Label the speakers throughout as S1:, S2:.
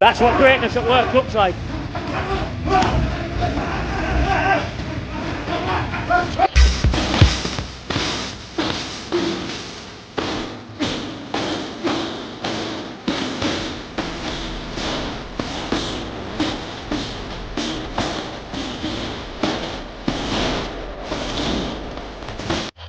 S1: That's what greatness at work looks like.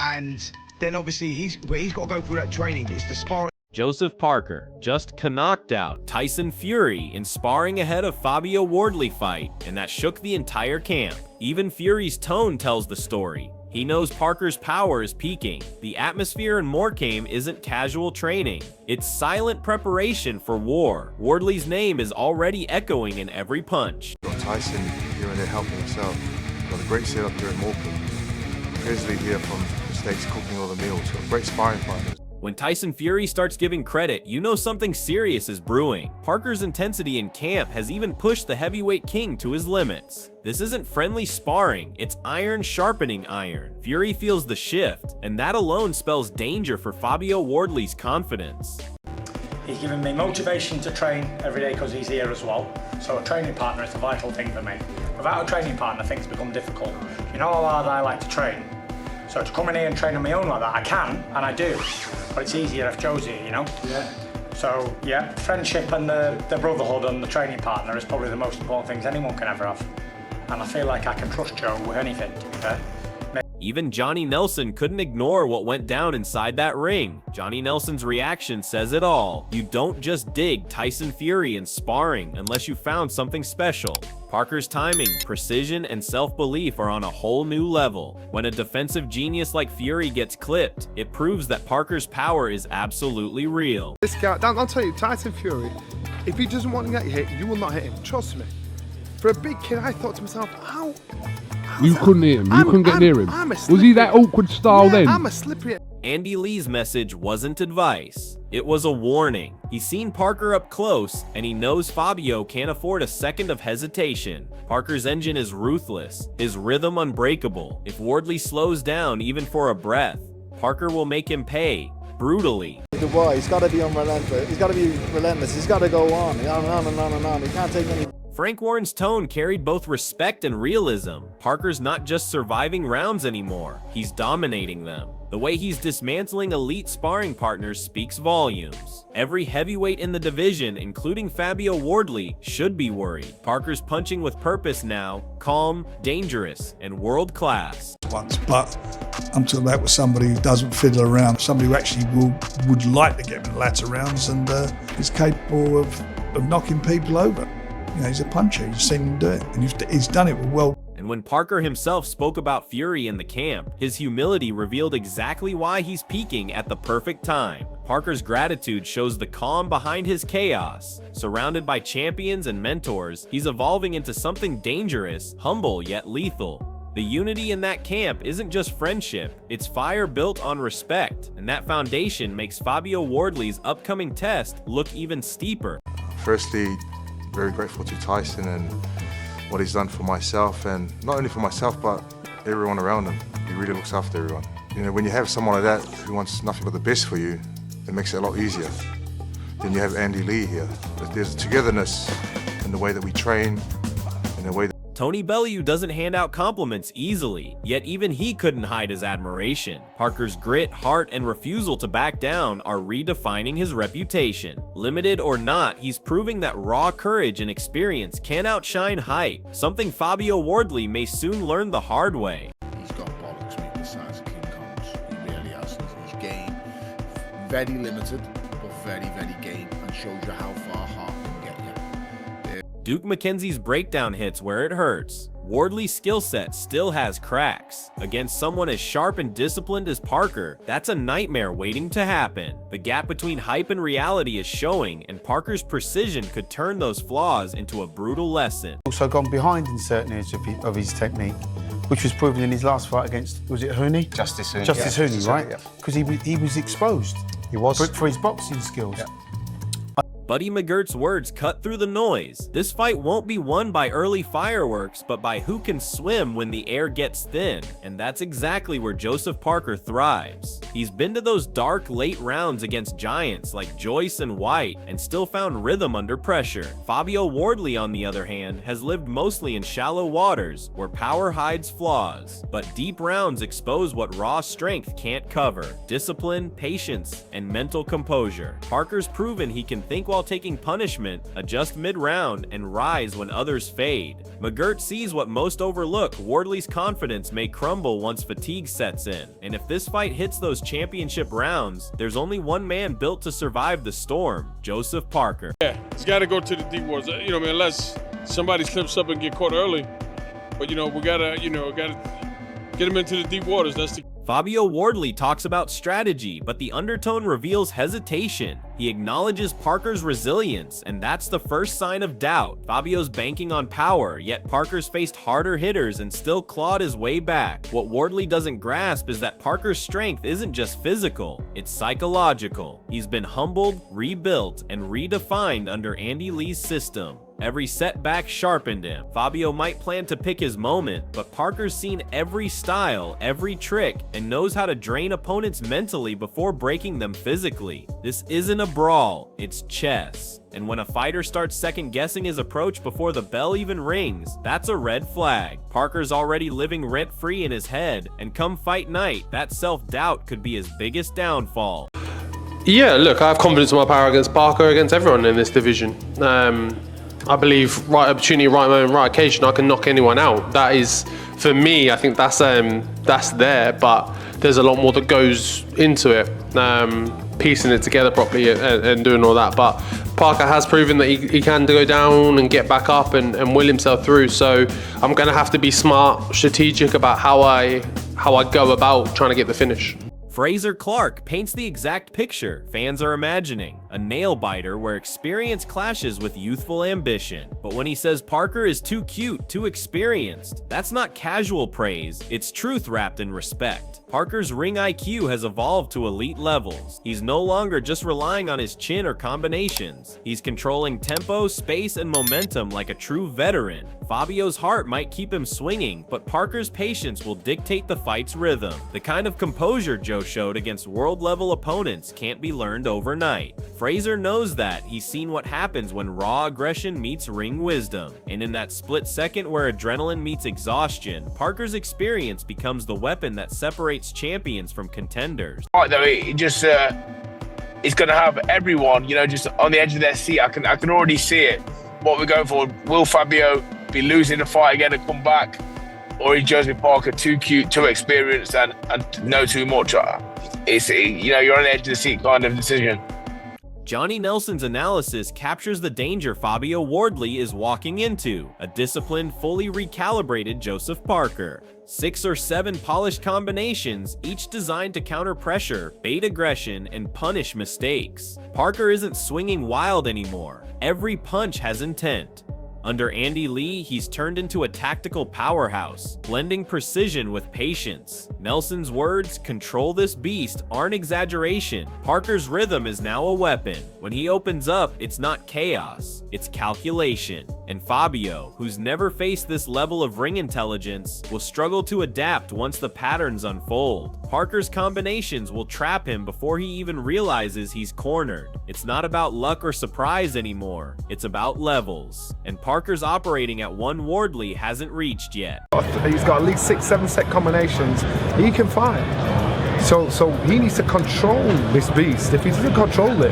S2: And then obviously he's got to go through that training. It's the sparring.
S3: Joseph Parker just knocked out Tyson Fury in sparring ahead of Fabio Wardley fight, and that shook the entire camp. Even Fury's tone tells the story. He knows Parker's power is peaking. The atmosphere in Morecambe isn't casual training. It's silent preparation for war. Wardley's name is already echoing in every punch.
S4: Got Tyson here and there helping himself. Got a great setup here in Morecambe. Presley here from the States cooking all the meals. Got great sparring partners.
S3: When Tyson Fury starts giving credit, you know something serious is brewing. Parker's intensity in camp has even pushed the heavyweight king to his limits. This isn't friendly sparring, it's iron sharpening iron. Fury feels the shift, and that alone spells danger for Fabio Wardley's confidence.
S5: He's given me motivation to train every day because he's here as well. So a training partner is a vital thing for me. Without a training partner, things become difficult. You know how hard I like to train? So to come in here and train on my own like that, I can, and I do. But it's easier if Joe's here, you know? Yeah. So, yeah, friendship and the brotherhood and the training partner is probably the most important things anyone can ever have. And I feel like I can trust Joe with anything, to be fair.
S3: Even Johnny Nelson couldn't ignore what went down inside that ring. Johnny Nelson's reaction says it all. You don't just dig Tyson Fury in sparring unless you found something special. Parker's timing, precision, and self-belief are on a whole new level. When a defensive genius like Fury gets clipped, it proves that Parker's power is absolutely real.
S6: This guy, I'll tell you, Tyson Fury, if he doesn't want to get hit, you will not hit him. Trust me. For a big kid, I thought to myself, how?
S7: You couldn't hit him. You couldn't get near him. Was he that awkward style then?
S6: I'm a slippery.
S3: Andy Lee's message wasn't advice. It was a warning. He's seen Parker up close, and he knows Fabio can't afford a second of hesitation. Parker's engine is ruthless, his rhythm unbreakable. If Wardley slows down even for a breath, Parker will make him pay, brutally.
S8: The boy, he's got to be unrelentless. He's got to be relentless. He's got to go on and on and on and on. He can't take any.
S3: Frank Warren's tone carried both respect and realism. Parker's not just surviving rounds anymore, he's dominating them. The way he's dismantling elite sparring partners speaks volumes. Every heavyweight in the division, including Fabio Wardley, should be worried. Parker's punching with purpose now, calm, dangerous, and world-class.
S9: But until that was somebody who doesn't fiddle around, somebody who actually would like to get in the latter rounds and is capable of knocking people over. You know, he's a puncher, you've seen him do it, and he's done it well.
S3: And when Parker himself spoke about Fury in the camp, his humility revealed exactly why he's peaking at the perfect time. Parker's gratitude shows the calm behind his chaos. Surrounded by champions and mentors, he's evolving into something dangerous, humble yet lethal. The unity in that camp isn't just friendship, it's fire built on respect, and that foundation makes Fabio Wardley's upcoming test look even steeper.
S4: Firstly, very grateful to Tyson and what he's done for myself, and not only for myself but everyone around him. He really looks after everyone. You know, when you have someone like that who wants nothing but the best for you, it makes it a lot easier. Then you have Andy Lee here. There's a togetherness in the way that we train, in the way that
S3: Tony Bellew doesn't hand out compliments easily, yet even he couldn't hide his admiration. Parker's grit, heart, and refusal to back down are redefining his reputation. Limited or not, he's proving that raw courage and experience can outshine hype, something Fabio Wardley may soon learn the hard way.
S10: He's got bollocks, mate, the size of King Kong's. He really has. His game, very limited, but very, very game, and shows you how far heart can get you.
S3: Duke McKenzie's breakdown hits where it hurts. Wardley's skill set still has cracks. Against someone as sharp and disciplined as Parker, that's a nightmare waiting to happen. The gap between hype and reality is showing, and Parker's precision could turn those flaws into a brutal lesson.
S11: Also gone behind in certain areas of his technique, which was proven in his last fight against, was it Hooney?
S8: Justice Hooney.
S11: Justice Hooney, right? Because he was exposed.
S8: He was.
S11: For his boxing skills.
S8: Yeah.
S3: Buddy McGirt's words cut through the noise. This fight won't be won by early fireworks, but by who can swim when the air gets thin, and that's exactly where Joseph Parker thrives. He's been to those dark late rounds against giants like Joyce and White and still found rhythm under pressure. Fabio Wardley, on the other hand, has lived mostly in shallow waters where power hides flaws, but deep rounds expose what raw strength can't cover: discipline, patience, and mental composure. Parker's proven he can think while taking punishment, adjust mid-round, and rise when others fade. McGirt sees what most overlook: Wardley's confidence may crumble once fatigue sets in, and if this fight hits those championship rounds, there's only one man built to survive the storm: Joseph Parker.
S12: Yeah, it's got to go to the deep waters, you know, unless somebody slips up and get caught early. But, you know, we gotta get him into the deep waters. That's the
S3: Fabio Wardley talks about strategy, but the undertone reveals hesitation. He acknowledges Parker's resilience, and that's the first sign of doubt. Fabio's banking on power, yet Parker's faced harder hitters and still clawed his way back. What Wardley doesn't grasp is that Parker's strength isn't just physical, it's psychological. He's been humbled, rebuilt, and redefined under Andy Lee's system. Every setback sharpened him. Fabio might plan to pick his moment, but Parker's seen every style, every trick, and knows how to drain opponents mentally before breaking them physically. This isn't a brawl, it's chess. And when a fighter starts second-guessing his approach before the bell even rings, that's a red flag. Parker's already living rent-free in his head, and come fight night, that self-doubt could be his biggest downfall.
S13: Yeah, look, I have confidence in my power against Parker, against everyone in this division. I believe right opportunity, right moment, right occasion, I can knock anyone out. That is, for me, I think that's there, but there's a lot more that goes into it, piecing it together properly and doing all that. But Parker has proven that he can go down and get back up and will himself through. So I'm going to have to be smart, strategic about how I go about trying to get the finish.
S3: Fraser Clark paints the exact picture fans are imagining: a nail-biter where experience clashes with youthful ambition. But when he says Parker is too cute, too experienced, that's not casual praise, it's truth wrapped in respect. Parker's ring IQ has evolved to elite levels. He's no longer just relying on his chin or combinations. He's controlling tempo, space, and momentum like a true veteran. Fabio's heart might keep him swinging, but Parker's patience will dictate the fight's rhythm. The kind of composure Joe showed against world-level opponents can't be learned overnight. Fraser knows that. He's seen what happens when raw aggression meets ring wisdom. And in that split second where adrenaline meets exhaustion, Parker's experience becomes the weapon that separates champions from contenders.
S14: Right, though, it just it's going to have everyone, you know, just on the edge of their seat. I can already see it. What we're going for: will Fabio be losing the fight again and come back, or is Joseph Parker too cute, too experienced, and know too much? It's, you know, you're on the edge of the seat kind of decision.
S3: Johnny Nelson's analysis captures the danger Fabio Wardley is walking into: a disciplined, fully recalibrated Joseph Parker. 6 or 7 polished combinations, each designed to counter pressure, bait aggression, and punish mistakes. Parker isn't swinging wild anymore. Every punch has intent. Under Andy Lee, he's turned into a tactical powerhouse, blending precision with patience. Nelson's words, "control this beast," aren't exaggeration. Parker's rhythm is now a weapon. When he opens up, it's not chaos, it's calculation. And Fabio, who's never faced this level of ring intelligence, will struggle to adapt once the patterns unfold. Parker's combinations will trap him before he even realizes he's cornered. It's not about luck or surprise anymore, it's about levels. And Parker's operating at one Wardley hasn't reached yet.
S6: He's got at least 6-7 set combinations he can fight. So he needs to control this beast. If he doesn't control it,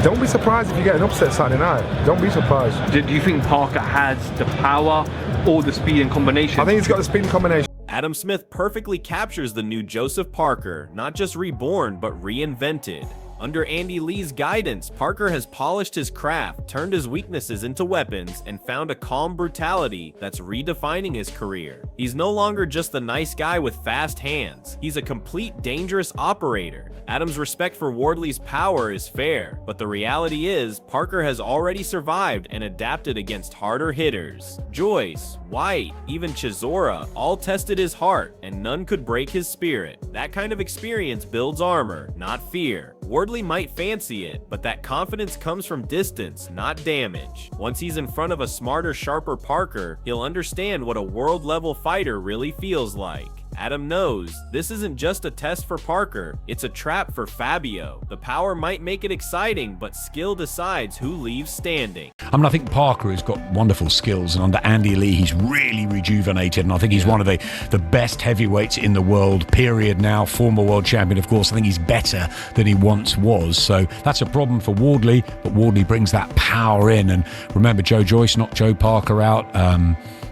S6: don't be surprised if you get an upset Saturday night. Don't be surprised.
S15: Do you think Parker has the power or the speed and combination?
S6: I think he's got the speed and combination.
S3: Adam Smith perfectly captures the new Joseph Parker, not just reborn, but reinvented. Under Andy Lee's guidance, Parker has polished his craft, turned his weaknesses into weapons, and found a calm brutality that's redefining his career. He's no longer just the nice guy with fast hands. He's a complete dangerous operator. Adam's respect for Wardley's power is fair, but the reality is Parker has already survived and adapted against harder hitters. Joyce, White, even Chisora all tested his heart, and none could break his spirit. That kind of experience builds armor, not fear. Wardley Wardley might fancy it, but that confidence comes from distance, not damage. Once he's in front of a smarter, sharper Parker, he'll understand what a world-level fighter really feels like. Adam knows this isn't just a test for Parker, it's a trap for Fabio. The power might make it exciting, but skill decides who leaves standing.
S16: I mean, I think Parker has got wonderful skills, and under Andy Lee, he's really rejuvenated, and I think he's one of the best heavyweights in the world, period now, former world champion, of course. I think he's better than he once was, so that's a problem for Wardley, but Wardley brings that power in, and remember, Joe Joyce knocked Joe Parker out.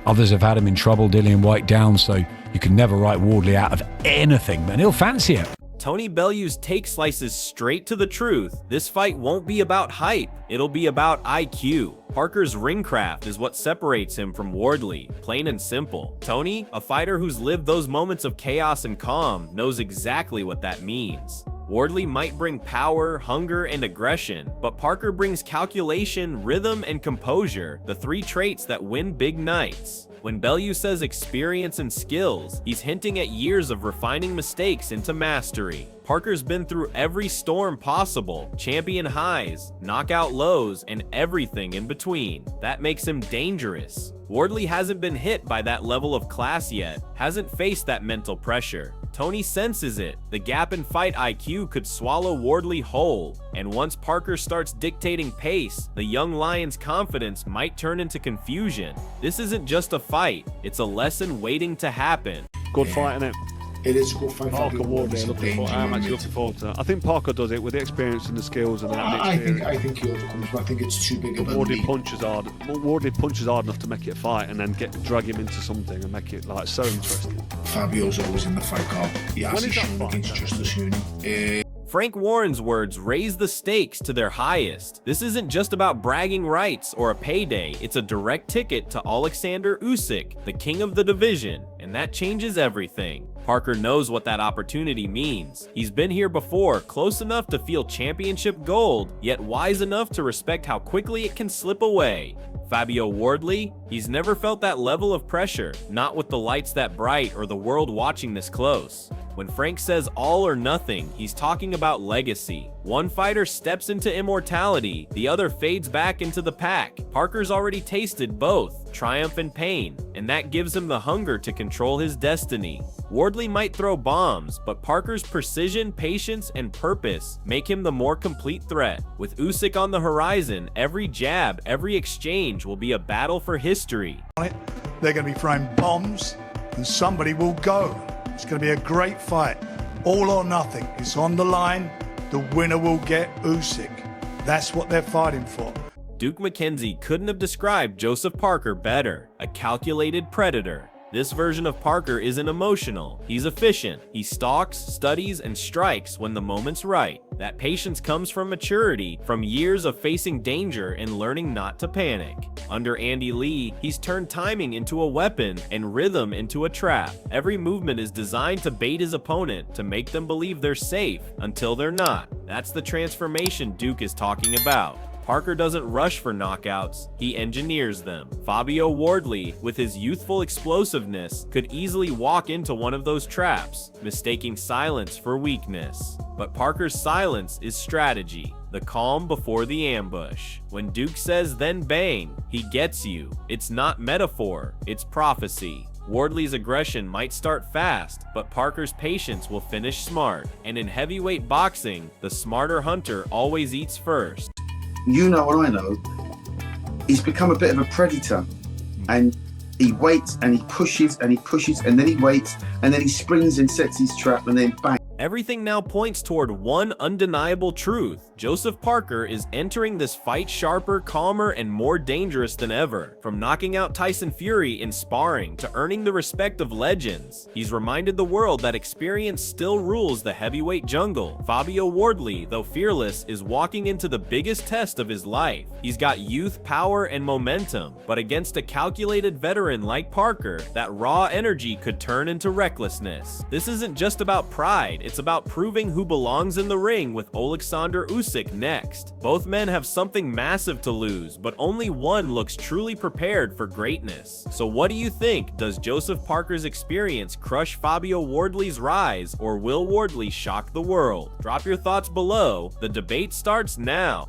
S16: Others have had him in trouble, Dillian White down, so you can never write Wardley out of anything, and he'll fancy it.
S3: Tony Bellew's take slices straight to the truth. This fight won't be about hype, it'll be about IQ. Parker's ringcraft is what separates him from Wardley, plain and simple. Tony, a fighter who's lived those moments of chaos and calm, knows exactly what that means. Wardley might bring power, hunger, and aggression, but Parker brings calculation, rhythm, and composure, the three traits that win big nights. When Bellew says experience and skills, he's hinting at years of refining mistakes into mastery. Parker's been through every storm possible, champion highs, knockout lows, and everything in between. That makes him dangerous. Wardley hasn't been hit by that level of class yet, hasn't faced that mental pressure. Tony senses it. The gap in fight IQ could swallow Wardley whole, and once Parker starts dictating pace, the young lion's confidence might turn into confusion. This isn't just a fight, it's a lesson waiting to happen.
S1: Good fight, innit?
S10: It is a good fight.
S1: Parker Wardley, I'm actually looking forward to it. I think Parker does it with the experience and the skills and that.
S10: I think he overcomes, but I think it's too big of a
S1: Wardley
S10: leap.
S1: punches hard. Wardley punches hard enough to make it a fight and then drag him into something and make it like so interesting.
S10: Fabio's always in the fight card. He has to show against Justice Huni.
S3: Frank Warren's words raise the stakes to their highest. This isn't just about bragging rights or a payday, it's a direct ticket to Alexander Usyk, the king of the division, and that changes everything. Parker knows what that opportunity means. He's been here before, close enough to feel championship gold, yet wise enough to respect how quickly it can slip away. Fabio Wardley, he's never felt that level of pressure, not with the lights that bright or the world watching this close. When Frank says all or nothing, he's talking about legacy. One fighter steps into immortality, the other fades back into the pack. Parker's already tasted both, triumph and pain, and that gives him the hunger to control his destiny. Wardley might throw bombs, but Parker's precision, patience, and purpose make him the more complete threat. With Usyk on the horizon, every jab, every exchange will be a battle for history.
S9: They're going to be throwing bombs, and somebody will go. It's going to be a great fight. All or nothing. It's on the line. The winner will get Usyk. That's what they're fighting for.
S3: Duke McKenzie couldn't have described Joseph Parker better. A calculated predator. This version of Parker isn't emotional. He's efficient. He stalks, studies, and strikes when the moment's right. That patience comes from maturity, from years of facing danger and learning not to panic. Under Andy Lee, he's turned timing into a weapon and rhythm into a trap. Every movement is designed to bait his opponent, to make them believe they're safe until they're not. That's the transformation Duke is talking about. Parker doesn't rush for knockouts, he engineers them. Fabio Wardley, with his youthful explosiveness, could easily walk into one of those traps, mistaking silence for weakness. But Parker's silence is strategy, the calm before the ambush. When Duke says then bang, he gets you. It's not metaphor, it's prophecy. Wardley's aggression might start fast, but Parker's patience will finish smart. And in heavyweight boxing, the smarter hunter always eats first.
S17: You know what I know, he's become a bit of a predator, and he waits and he pushes and he pushes and then he waits and then he springs and sets his trap and then bang.
S3: Everything now points toward one undeniable truth. Joseph Parker is entering this fight sharper, calmer, and more dangerous than ever. From knocking out Tyson Fury in sparring to earning the respect of legends, he's reminded the world that experience still rules the heavyweight jungle. Fabio Wardley, though fearless, is walking into the biggest test of his life. He's got youth, power, and momentum, but against a calculated veteran like Parker, that raw energy could turn into recklessness. This isn't just about pride, It's about proving who belongs in the ring with Oleksandr Usyk next. Both men have something massive to lose, but only one looks truly prepared for greatness. So what do you think? Does Joseph Parker's experience crush Fabio Wardley's rise, or will Wardley shock the world? Drop your thoughts below. The debate starts now.